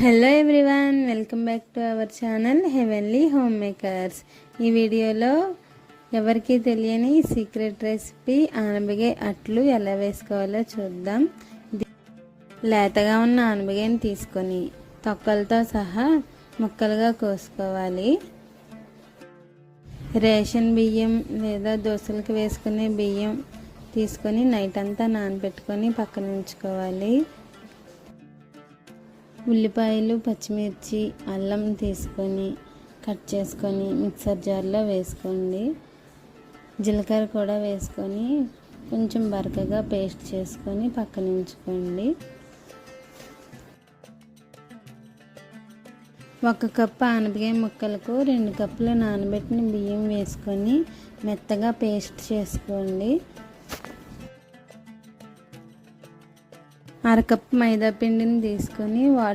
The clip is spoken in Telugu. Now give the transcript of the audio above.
Hello everyone, welcome back to our channel heavenly home makers. ఈ వీడియోలో ఎవరికీ తెలియని సీక్రెట్ రెసిపీ ఆనపకాయ అట్లు ఎలా వేసుకోవాలో చూద్దాం. లేతగా ఉన్న ఆనపకాయని తీసుకొని తొక్కలతో సహా ముక్కలుగా కోసుకోవాలి. రేషన్ బియ్యం లేదా దోశలకు వేసుకునే బియ్యం తీసుకొని నైట్ అంతా నానబెట్టుకొని పక్కన ఉంచుకోవాలి. ఉల్లిపాయలు, పచ్చిమిర్చి, అల్లం తీసుకొని కట్ చేసుకొని మిక్సర్ జార్లో వేసుకోండి. జీలకర్ర కూడా వేసుకొని కొంచెం బరకగా పేస్ట్ చేసుకొని పక్కన ఉంచుకోండి. 1 కప్పు ఆనపకాయ ముక్కలకు 2 కప్పులు నానబెట్టిన బియ్యం వేసుకొని మెత్తగా పేస్ట్ చేసుకోండి. 1/2 కప్పు మైదా పిండిని తీసుకొని వాటర్